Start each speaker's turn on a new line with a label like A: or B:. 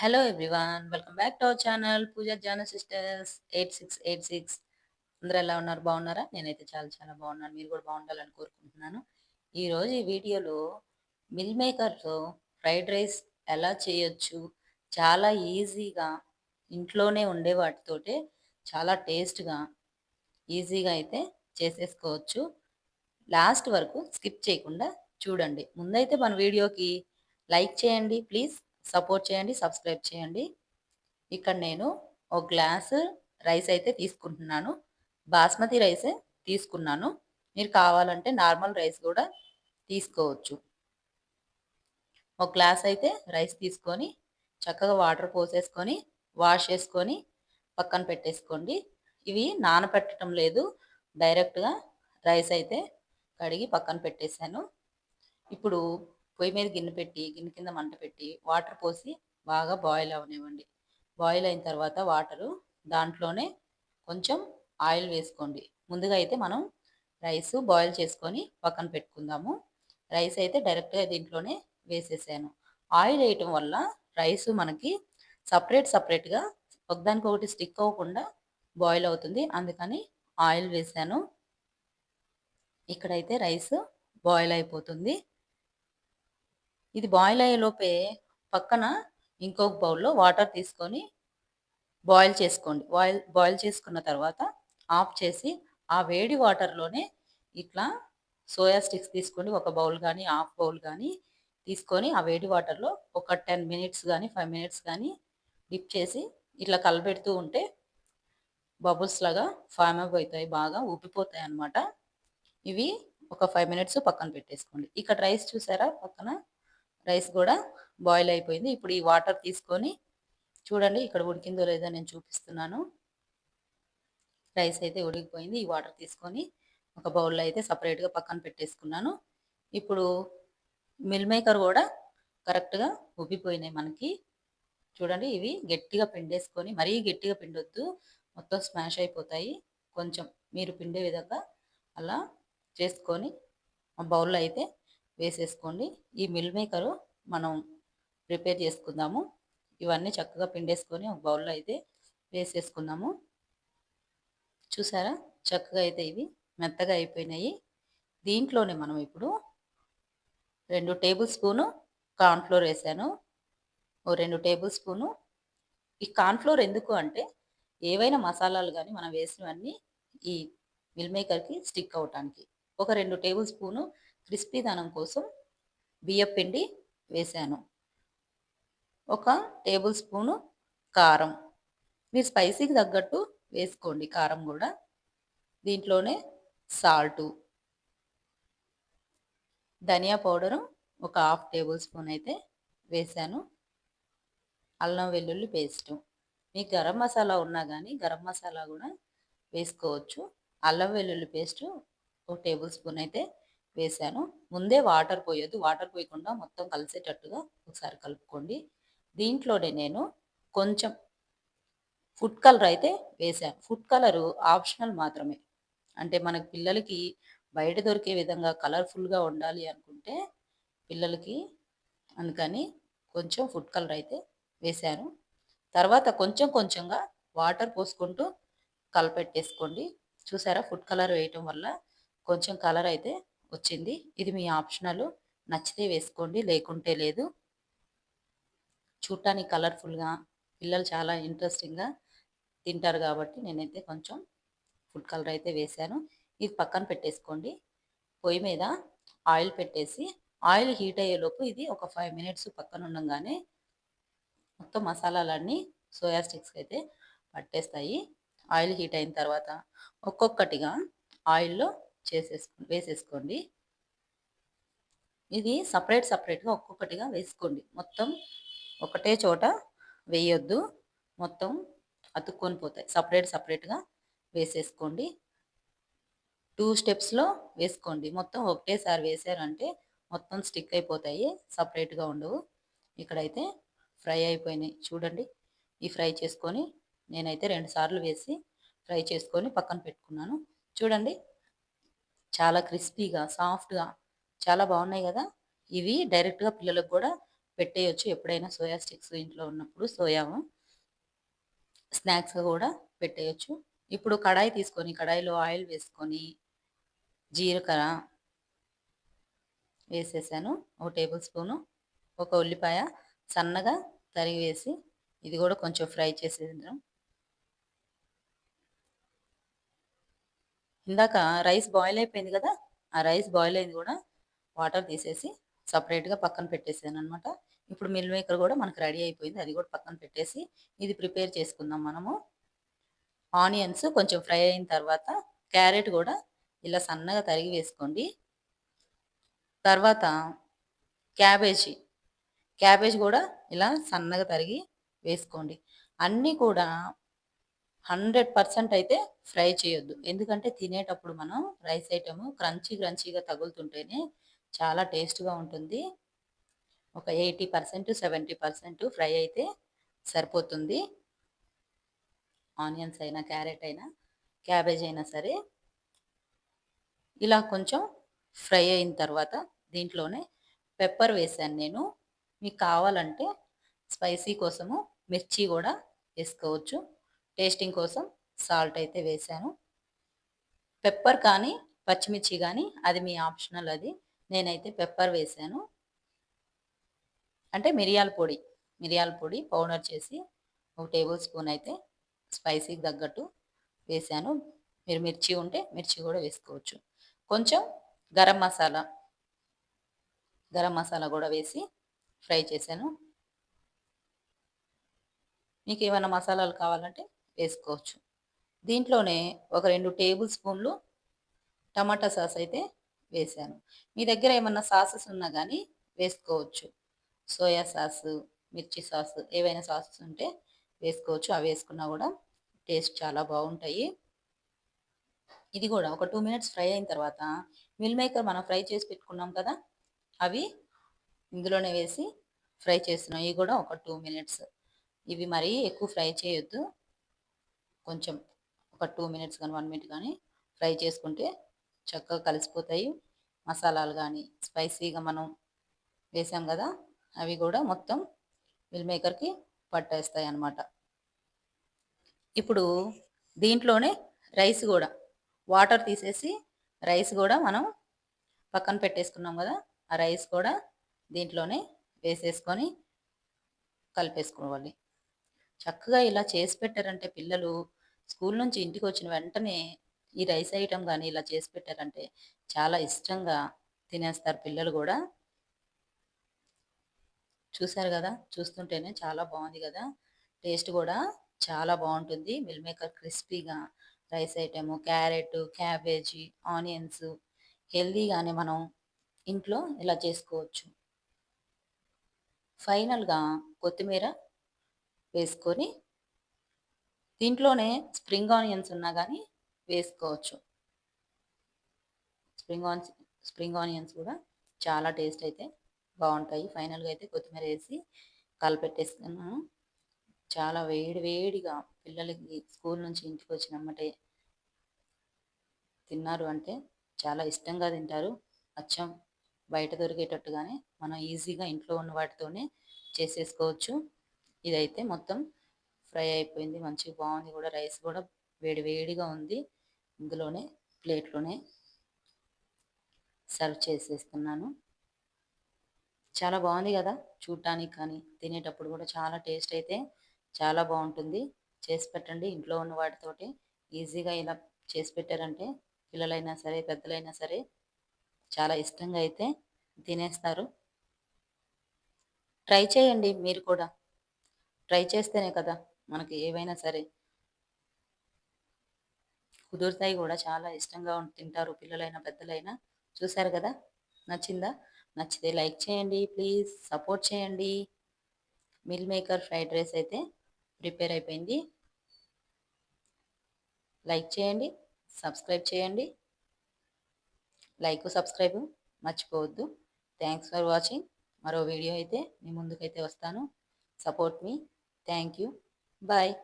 A: Hello everyone, welcome back to our channel Pooja Jana sisters 8686. అందరూ ఎలా ఉన్నారు? బాగున్నారా? నేనైతే చాలా చాలా బాగున్నాను. మీరు కూడా బాగుండాలని కోరుకుంటున్నాను. ఈరోజు ఈ వీడియోలో మిల్ మేకర్తో ఫ్రైడ్ రైస్ ఎలా చేయొచ్చు, చాలా ఈజీగా ఇంట్లోనే ఉండే వాటితోటే చాలా టేస్ట్గా ఈజీగా అయితే చేసేసుకోవచ్చు. లాస్ట్ వరకు స్కిప్ చేయకుండా చూడండి. ముందైతే మన వీడియోకి లైక్ చేయండి ప్లీజ్, సపోర్ట్ చేయండి, సబ్స్క్రైబ్ చేయండి. ఇక్కడ నేను ఒక గ్లాసు రైస్ అయితే తీసుకుంటున్నాను. బాస్మతి రైసే తీసుకున్నాను. మీరు కావాలంటే నార్మల్ రైస్ కూడా తీసుకోవచ్చు. ఒక గ్లాస్ అయితే రైస్ తీసుకొని చక్కగా వాటర్ పోసేసుకొని వాష్ చేసుకొని పక్కన పెట్టేసుకోండి. ఇవి నానబెట్టడం లేదు, డైరెక్ట్గా రైస్ అయితే కడిగి పక్కన పెట్టేశాను. ఇప్పుడు పొయ్యి మీద గిన్నె పెట్టి గిన్నె కింద మంట పెట్టి వాటర్ పోసి బాగా బాయిల్ అవనివ్వండి. బాయిల్ అయిన తర్వాత వాటరు దాంట్లోనే కొంచెం ఆయిల్ వేసుకోండి. ముందుగా అయితే మనం రైస్ బాయిల్ చేసుకొని పక్కన పెట్టుకుందాము. రైస్ అయితే డైరెక్ట్గా దీంట్లోనే వేసేసాను. ఆయిల్ వేయటం వల్ల రైస్ మనకి సపరేట్గా ఒకదానికొకటి స్టిక్ అవ్వకుండా బాయిల్ అవుతుంది. అందుకని ఆయిల్ వేసాను. ఇక్కడైతే రైస్ బాయిల్ అయిపోతుంది. ఇది బాయిల్ అయ్యేలోపే పక్కన ఇంకొక బౌల్లో వాటర్ తీసుకొని బాయిల్ చేసుకోండి. బాయిల్ చేసుకున్న తర్వాత ఆఫ్ చేసి ఆ వేడి వాటర్లోనే ఇట్లా సోయా స్టిక్స్ తీసుకోండి. ఒక బౌల్ కానీ హాఫ్ బౌల్ కానీ తీసుకొని ఆ వేడి వాటర్లో ఒక 10 మినిట్స్ కానీ 5 మినిట్స్ కానీ డిప్ చేసి ఇట్లా కలబెడుతూ ఉంటే బబుల్స్ లాగా ఫామ్ అయిపోతాయి, బాగా ఉబ్బిపోతాయి అన్నమాట. ఇవి ఒక 5 మినిట్స్ పక్కన పెట్టేసుకోండి. ఇక్కడ రైస్ చూసారా, పక్కన రైస్ కూడా బాయిల్ అయిపోయింది. ఇప్పుడు ఈ వాటర్ తీసుకొని చూడండి, ఇక్కడ ఉడికిందో లేదో నేను చూపిస్తున్నాను. రైస్ అయితే ఉడికిపోయింది. ఈ వాటర్ తీసుకొని ఒక బౌల్లో అయితే సపరేట్గా పక్కన పెట్టేసుకున్నాను. ఇప్పుడు మిల్ మేకర్ కూడా కరెక్ట్గా ఉబ్బిపోయినాయి మనకి. చూడండి, ఇవి గట్టిగా పిండేసుకొని, మరీ గట్టిగా పిండొద్దు, మొత్తం స్మాష్ అయిపోతాయి. కొంచెం మీరు పిండే విధంగా అలా చేసుకొని ఆ బౌల్లో అయితే వేసేసుకోండి. ఈ మిల్ మేకరు మనం ప్రిపేర్ చేసుకుందాము. ఇవన్నీ చక్కగా పిండేసుకొని ఒక బౌల్లో అయితే వేసేసుకుందాము. చూసారా, చక్కగా అయితే ఇవి మెత్తగా అయిపోయినాయి. దీంట్లోనే మనం ఇప్పుడు 2 టేబుల్ స్పూను కార్న్ఫ్లోర్ వేసాను. ఓ 2 టేబుల్ స్పూను. ఈ కార్న్ఫ్లోర్ ఎందుకు అంటే, ఏవైనా మసాలాలు కానీ మనం వేసినవన్నీ ఈ మిల్ మేకర్కి స్టిక్ అవటానికి. ఒక 2 టేబుల్ స్పూను క్రిస్పీదనం కోసం బియ్యం పిండి వేసాను. ఒక టేబుల్ స్పూను కారం, మీరు స్పైసీకి తగ్గట్టు వేసుకోండి కారం కూడా. దీంట్లోనే సాల్టు, ధనియా పౌడరు ఒక హాఫ్ టేబుల్ స్పూన్ అయితే వేసాను. అల్లం వెల్లుల్లి పేస్టు, మీకు గరం మసాలా ఉన్నా కానీ గరం మసాలా కూడా వేసుకోవచ్చు. అల్లం వెల్లుల్లి పేస్టు ఒక టేబుల్ స్పూన్ అయితే వేసాను. ముందే వాటర్ పోయొద్దు, వాటర్ పోయకుండా మొత్తం కలిసేటట్టుగా ఒకసారి కలుపుకోండి. దీంట్లోనే నేను కొంచెం ఫుడ్ కలర్ అయితే వేసాను. ఫుడ్ కలరు ఆప్షనల్ మాత్రమే. అంటే మనకి పిల్లలకి బయట దొరికే విధంగా కలర్ఫుల్గా ఉండాలి అనుకుంటే పిల్లలకి, అందుకని కొంచెం ఫుడ్ కలర్ అయితే వేసాను. తర్వాత కొంచెం కొంచెంగా వాటర్ పోసుకుంటూ కలపెట్టేసుకోండి. చూసారా, ఫుడ్ కలర్ వేయటం వల్ల కొంచెం కలర్ అయితే వచ్చింది. ఇది మీ ఆప్షనల్, నచ్చితే వేసుకోండి, లేకుంటే లేదు. చూడటానికి కలర్ఫుల్గా పిల్లలు చాలా ఇంట్రెస్టింగ్గా తింటారు కాబట్టి నేనైతే కొంచెం ఫుడ్ కలర్ అయితే వేసాను. ఇది పక్కన పెట్టేసుకోండి. పొయ్యి మీద ఆయిల్ పెట్టేసి ఆయిల్ హీట్ అయ్యేలోపు ఇది ఒక 5 మినిట్స్ పక్కన ఉండగానే మొత్తం మసాలాలన్నీ సోయా స్టిక్స్కి అయితే పట్టేస్తాయి. ఆయిల్ హీట్ అయిన తర్వాత ఒక్కొక్కటిగా ఆయిల్లో వేసేసుకోండి. ఇది సపరేట్గా ఒక్కొక్కటిగా వేసుకోండి. మొత్తం ఒకటే చోట వేయొద్దు, మొత్తం అతుక్కొని పోతాయి. సపరేట్గా వేసేసుకోండి. 2 స్టెప్స్లో వేసుకోండి. మొత్తం ఒకటేసారి వేసారంటే మొత్తం స్టిక్ అయిపోతాయి, సపరేట్గా ఉండవు. ఇక్కడైతే ఫ్రై అయిపోయినాయి చూడండి. ఈ ఫ్రై చేసుకొని నేనైతే 2 సార్లు వేసి ఫ్రై చేసుకొని పక్కన పెట్టుకున్నాను. చూడండి, చాలా క్రిస్పీగా సాఫ్ట్గా చాలా బాగున్నాయి కదా. ఇవి డైరెక్ట్గా పిల్లలకు కూడా పెట్టేయొచ్చు. ఎప్పుడైనా సోయా స్టిక్స్ ఇంట్లో ఉన్నప్పుడు సోయా స్నాక్స్ కూడా పెట్టేయొచ్చు. ఇప్పుడు కడాయి తీసుకొని కడాయిలో ఆయిల్ వేసుకొని జీలకర్ర వేసేసాను. ఒక టేబుల్ స్పూను, ఒక ఉల్లిపాయ సన్నగా తరిగి వేసి ఇది కూడా కొంచెం ఫ్రై చేసేద్దాం. ఇందాక రైస్ బాయిల్ అయిపోయింది కదా, ఆ రైస్ బాయిల్ అయింది కూడా వాటర్ తీసేసి సపరేట్గా పక్కన పెట్టేసాను అనమాట. ఇప్పుడు మిల్ మేకర్ కూడా మనకు రెడీ అయిపోయింది, అది కూడా పక్కన పెట్టేసి ఇది ప్రిపేర్ చేసుకుందాం మనము. ఆనియన్స్ కొంచెం ఫ్రై అయిన తర్వాత క్యారెట్ కూడా ఇలా సన్నగా తరిగి వేసుకోండి. తర్వాత క్యాబేజీ క్యాబేజ్ కూడా ఇలా సన్నగా తరిగి వేసుకోండి. అన్నీ కూడా 100% అయితే ఫ్రై చేయొద్దు, ఎందుకంటే తినేటప్పుడు మనం రైస్ ఐటమ్ క్రంచీగా తగులుతుంటేనే చాలా టేస్ట్గా ఉంటుంది. ఒక 80% 70% ఫ్రై అయితే సరిపోతుంది. ఆనియన్స్ అయినా క్యారెట్ అయినా క్యాబేజ్ అయినా సరే ఇలా కొంచెం ఫ్రై అయిన తర్వాత దీంట్లోనే పెప్పర్ వేసాను నేను. మీకు కావాలంటే స్పైసీ కోసము మిర్చి కూడా వేసుకోవచ్చు. టేస్టింగ్ కోసం సాల్ట్ అయితే వేసాను. పెప్పర్ కానీ పచ్చిమిర్చి కానీ అది మీ ఆప్షనల్, అది నేనైతే పెప్పర్ వేసాను. అంటే మిరియాల పొడి పౌడర్ చేసి ఒక టేబుల్ స్పూన్ అయితే స్పైసీకి తగ్గట్టు వేసాను. మీరు మిర్చి ఉంటే మిర్చి కూడా వేసుకోవచ్చు. కొంచెం గరం మసాలా కూడా వేసి ఫ్రై చేశాను. మీకు ఏమైనా మసాలాలు కావాలంటే వేసుకోవచ్చు. దీంట్లోనే ఒక 2 టేబుల్ స్పూన్లు టమాటా సాస్ అయితే వేసాను. మీ దగ్గర ఏమన్నా సాసెస్ ఉన్నా కానీ వేసుకోవచ్చు. సోయా సాసు, మిర్చి సాసు, ఏవైనా సాసెస్ ఉంటే వేసుకోవచ్చు. అవి వేసుకున్నా కూడా టేస్ట్ చాలా బాగుంటాయి. ఇది కూడా ఒక 2 మినిట్స్ ఫ్రై అయిన తర్వాత మిల్ మేకర్ మనం ఫ్రై చేసి పెట్టుకున్నాం కదా, అవి ఇందులోనే వేసి ఫ్రై చేస్తున్నాం. ఇవి కూడా ఒక 2 మినిట్స్. ఇవి మరీ ఎక్కువ ఫ్రై చేయొద్దు, కొంచెం ఒక 2 మినిట్స్ కానీ 1 మినిట్ కానీ ఫ్రై చేసుకుంటే చక్కగా కలిసిపోతాయి. మసాలాలు కానీ స్పైసీగా మనం వేసాం కదా, అవి కూడా మొత్తం మిల్ మేకర్కి పట్టేస్తాయి అన్నమాట. ఇప్పుడు దీంట్లోనే రైస్ కూడా వాటర్ తీసేసి రైస్ కూడా మనం పక్కన పెట్టేసుకున్నాం కదా, ఆ రైస్ కూడా దీంట్లోనే వేసేసుకొని కలిపేసుకోవాలి. చక్కగా ఇలా చేసి పెట్టారంటే పిల్లలు స్కూల్ నుంచి ఇంటికి వచ్చిన వెంటనే ఈ రైస్ ఐటమ్ కానీ ఇలా చేసి పెట్టారంటే చాలా ఇష్టంగా తినేస్తారు పిల్లలు కూడా. చూసారు కదా, చూస్తుంటేనే చాలా బాగుంది కదా, టేస్ట్ కూడా చాలా బాగుంటుంది. మిల్ మేకర్ క్రిస్పీగా rice item, carrot, cabbage, onions హెల్దీగానే మనం ఇంట్లో ఇలా చేసుకోవచ్చు. ఫైనల్గా కొత్తిమీర వేసుకొని దీంట్లోనే స్ప్రింగ్ ఆనియన్స్ ఉన్నా కానీ వేసుకోవచ్చు. స్ప్రింగ్ ఆనియన్స్ కూడా చాలా టేస్ట్ అయితే బాగుంటాయి. ఫైనల్గా అయితే కొత్తిమీర వేసి కలిపెట్టేసుకున్నాను. చాలా వేడిగా పిల్లలకి స్కూల్ నుంచి ఇంటికి వచ్చినమ్మటే తిన్నారు అంటే చాలా ఇష్టంగా తింటారు. అచ్చం బయట దొరికేటట్టుగానే మనం ఈజీగా ఇంట్లో ఉన్న వాటితోనే చేసేసుకోవచ్చు. ఇదైతే మొత్తం ఫ్రై అయిపోయింది, మంచిగా బాగుంది కూడా. రైస్ కూడా వేడిగా ఉంది. ఇందులోనే ప్లేట్లోనే సర్వ్ చేసేస్తున్నాను. చాలా బాగుంది కదా, చూడటానికి కానీ తినేటప్పుడు కూడా చాలా టేస్ట్ అయితే చాలా బాగుంటుంది. చేసి పెట్టండి ఇంట్లో ఉన్న వాటితోటి. ఈజీగా ఇలా చేసి పెట్టారంటే పిల్లలైనా సరే పెద్దలైనా సరే చాలా ఇష్టంగా అయితే తినేస్తారు. ట్రై చేయండి మీరు కూడా. ట్రై చేస్తేనే కదా మనకి ఏవైనా సరే కుదురుతాయి కూడా, చాలా ఇష్టంగా తింటారు పిల్లలైనా పెద్దలైనా. చూసారు కదా, నచ్చిందా? నచ్చితే లైక్ చేయండి ప్లీజ్, సపోర్ట్ చేయండి. మిల్ మేకర్ ఫ్రైడ్ రైస్ అయితే ప్రిపేర్ అయిపోయింది. లైక్ చేయండి, సబ్స్క్రైబ్ చేయండి. సబ్స్క్రైబ్ మర్చిపోవద్దు. Thanks for watching. మరో వీడియో అయితే మీ ముందుకైతే వస్తాను. సపోర్ట్ మీ. Thank you. బాయ్.